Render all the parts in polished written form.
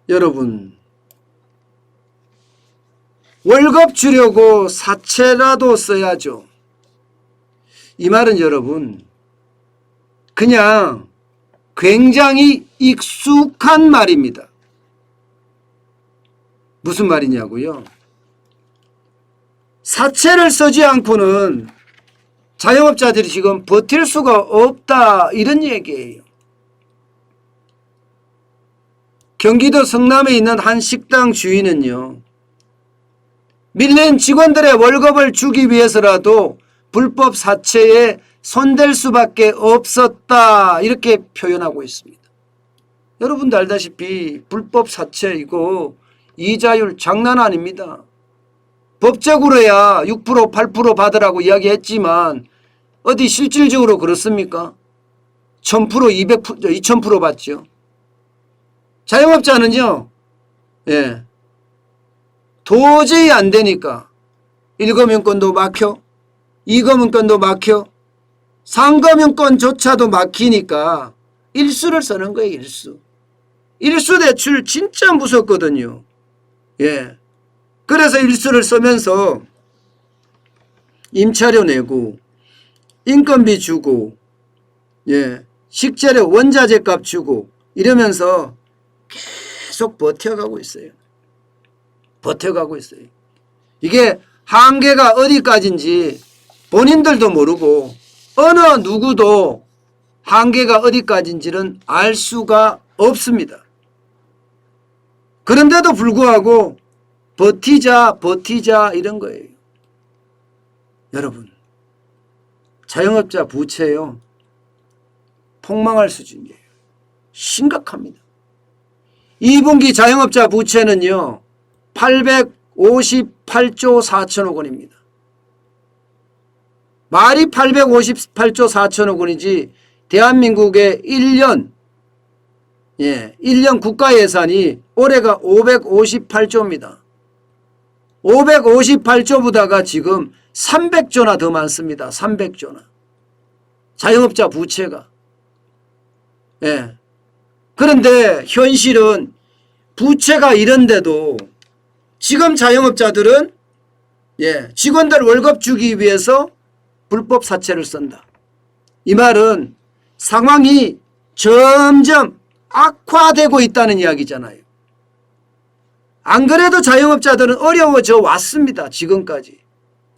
여러분, 월급 주려고 사채라도 써야죠. 이 말은 여러분 그냥 굉장히 익숙한 말입니다. 무슨 말이냐고요? 사채를 쓰지 않고는 자영업자들이 지금 버틸 수가 없다, 이런 얘기예요. 경기도 성남에 있는 한 식당 주인은요, 밀린 직원들의 월급을 주기 위해서라도 불법 사채에 손댈 수밖에 없었다, 이렇게 표현하고 있습니다. 여러분도 알다시피 불법 사채 이거 이자율 장난 아닙니다. 법적으로야 6% 8% 받으라고 이야기했지만 어디 실질적으로 그렇습니까? 1000% 200% 2000% 받죠. 자영업자는요, 도저히 안 되니까 1금융권도 막혀, 2금융권도 막혀, 3금융권조차도 막히니까 일수를 쓰는 거예요. 일수 대출 진짜 무섭거든요. 그래서 일수를 쓰면서 임차료 내고 인건비 주고 식재료 원자재 값 주고 이러면서 계속 버텨가고 있어요. 이게 한계가 어디까지인지 본인들도 모르고 어느 누구도 한계가 어디까지인지는 알 수가 없습니다. 그런데도 불구하고 버티자 이런 거예요. 여러분, 자영업자 부채요, 폭망할 수준이에요. 심각합니다. 2분기 자영업자 부채는요 858조 4천억 원입니다. 말이 858조 4천억 원이지 대한민국의 1년 국가 예산이 올해가 558조입니다. 558조보다가 지금 300조나 더 많습니다. 300조나. 자영업자 부채가. 그런데 현실은 부채가 이런데도 지금 자영업자들은 직원들 월급 주기 위해서 불법 사채를 쓴다. 이 말은 상황이 점점 악화되고 있다는 이야기잖아요. 안 그래도 자영업자들은 어려워져 왔습니다. 지금까지.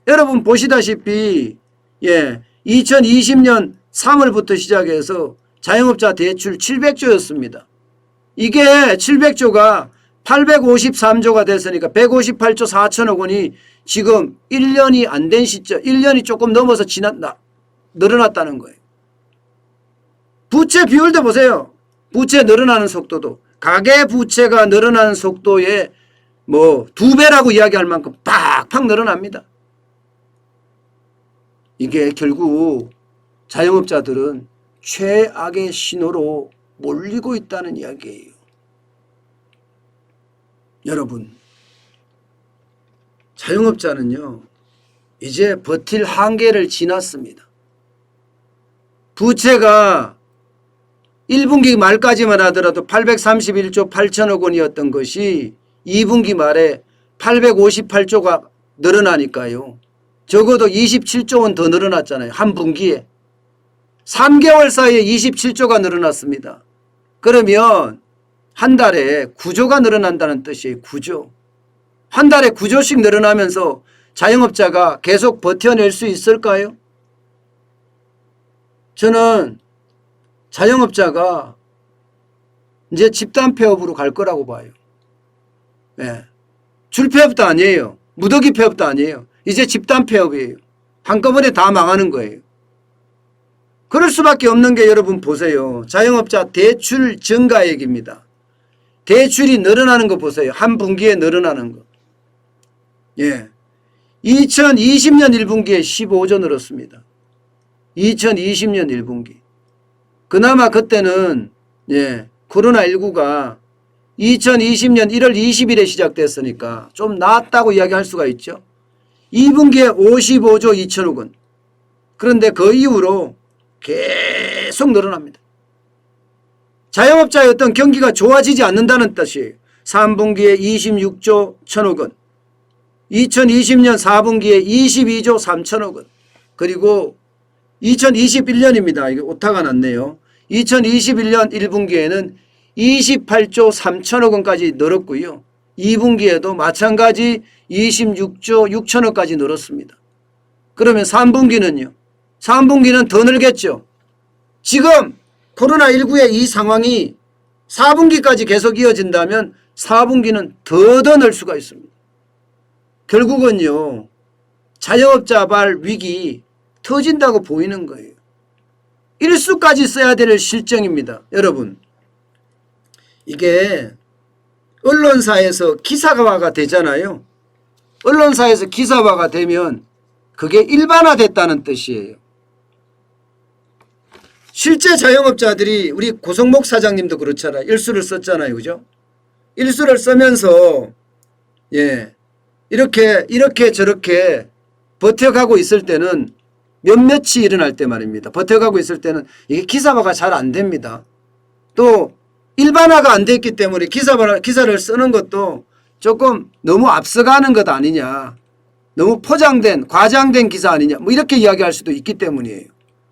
여러분 보시다시피 2020년 3월부터 시작해서 자영업자 대출 700조였습니다. 이게 700조가 853조가 됐으니까 158조 4천억 원이 지금 1년이 안 된 시점, 1년이 조금 넘어서 늘어났다는 거예요. 부채 비율도 보세요. 부채 늘어나는 속도도. 가계 부채가 늘어나는 속도에 뭐 2배라고 이야기할 만큼 팍팍 늘어납니다. 이게 결국 자영업자들은 최악의 신호로 몰리고 있다는 이야기예요. 여러분, 자영업자는요 이제 버틸 한계를 지났습니다. 부채가 1분기 말까지만 하더라도 831조 8천억 원이었던 것이 2분기 말에 858조가 늘어나니까요. 적어도 27조 원 더 늘어났잖아요. 한 분기에. 3개월 사이에 27조가 늘어났습니다. 그러면 한 달에 9조가 늘어난다는 뜻이에요. 9조. 한 달에 9조씩 늘어나면서 자영업자가 계속 버텨낼 수 있을까요? 저는 자영업자가 이제 집단 폐업으로 갈 거라고 봐요. 줄 폐업도 아니에요. 무더기 폐업도 아니에요. 이제 집단 폐업이에요. 한꺼번에 다 망하는 거예요. 그럴 수밖에 없는 게 여러분 보세요. 자영업자 대출 증가액입니다. 대출이 늘어나는 거 보세요. 한 분기에 늘어나는 거. 2020년 1분기에 15조 늘었습니다. 2020년 1분기. 그나마 그때는 코로나19가 2020년 1월 20일에 시작됐으니까 좀 나았다고 이야기할 수가 있죠. 2분기에 55조 2천억 원. 그런데 그 이후로 계속 늘어납니다. 자영업자의 어떤 경기가 좋아지지 않는다는 뜻이에요. 3분기에 26조 1천억 원, 2020년 4분기에 22조 3천억 원, 그리고 2021년입니다. 이게 오타가 났네요. 2021년 1분기에는 28조 3천억 원까지 늘었고요. 2분기에도 마찬가지 26조 6천억까지 늘었습니다. 그러면 3분기는요? 3분기는 더 늘겠죠. 지금 코로나19의 이 상황이 4분기까지 계속 이어진다면 4분기는 더 늘 수가 있습니다. 결국은요, 자영업자발 위기 터진다고 보이는 거예요. 일수까지 써야 될 실정입니다. 여러분, 이게 언론사에서 기사화가 되잖아요. 언론사에서 기사화가 되면 그게 일반화됐다는 뜻이에요. 실제 자영업자들이 우리 고성목 사장님도 그렇잖아요. 일수를 썼잖아요. 그죠? 일수를 쓰면서 이렇게 저렇게 버텨가고 있을 때는 몇몇이 일어날 때 말입니다. 버텨가고 있을 때는 이게 기사화가 잘 안 됩니다. 또 일반화가 안 됐기 때문에 기사를 쓰는 것도 조금 너무 앞서가는 것 아니냐. 너무 포장된 과장된 기사 아니냐. 뭐 이렇게 이야기할 수도 있기 때문이에요.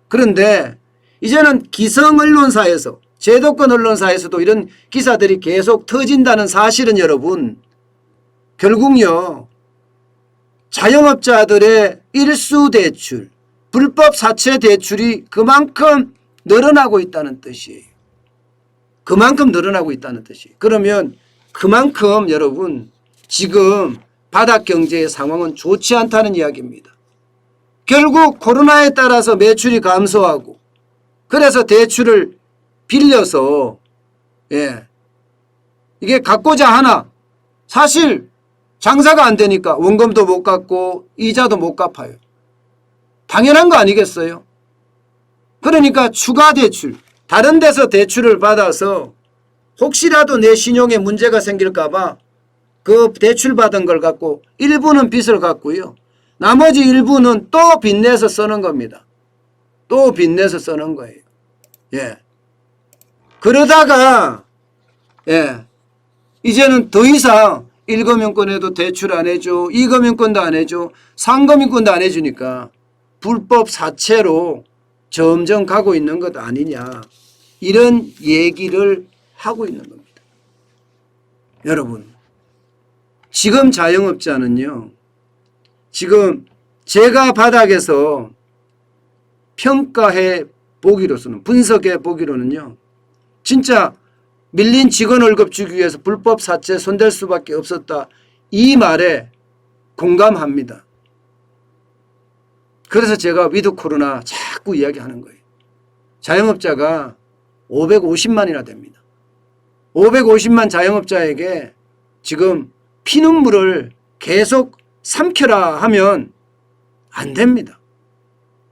그런데 이제는 기성 언론사에서 제도권 언론사에서도 이런 기사들이 계속 터진다는 사실은 여러분 결국요. 자영업자들의 일수 대출, 불법 사채 대출이 그만큼 늘어나고 있다는 뜻이에요. 그만큼 늘어나고 있다는 뜻이에요. 그러면 그만큼 여러분 지금 바닥 경제의 상황은 좋지 않다는 이야기입니다. 결국 코로나에 따라서 매출이 감소하고 그래서 대출을 빌려서 이게 갚고자 하나 사실 장사가 안 되니까 원금도 못 갚고 이자도 못 갚아요. 당연한 거 아니겠어요? 그러니까 추가 대출, 다른 데서 대출을 받아서 혹시라도 내 신용에 문제가 생길까 봐 그 대출 받은 걸 갖고 일부는 빚을 갚고요. 나머지 일부는 또 빚내서 쓰는 겁니다. 또 빚내서 쓰는 거예요. 그러다가 이제는 더 이상 1금융권에도 대출 안 해줘, 2금융권도 안 해줘, 3금융권도 안 해주니까 불법 사채로 점점 가고 있는 것 아니냐. 이런 얘기를 하고 있는 겁니다. 여러분, 지금 자영업자는요. 지금 제가 바닥에서 평가해 보기로서는 분석해 보기로는요. 진짜 밀린 직원 월급 주기 위해서 불법 사채 손댈 수밖에 없었다. 이 말에 공감합니다. 그래서 제가 위드 코로나 자꾸 이야기하는 거예요. 자영업자가 550만이나 됩니다. 550만 자영업자에게 지금 피눈물을 계속 삼켜라 하면 안 됩니다.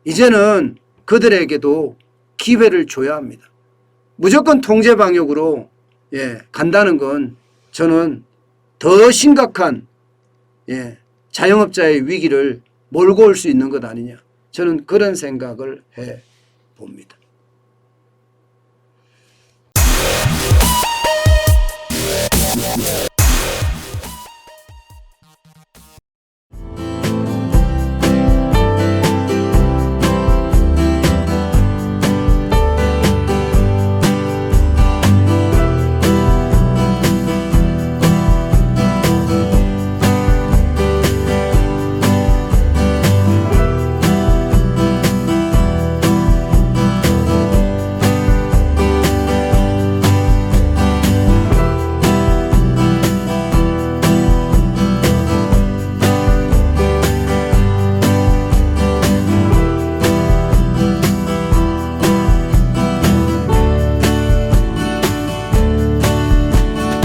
이제는 그들에게도 기회를 줘야 합니다. 무조건 통제 방역으로 간다는 건 저는 더 심각한 자영업자의 위기를 몰고 올 수 있는 것 아니냐. 저는 그런 생각을 해 봅니다.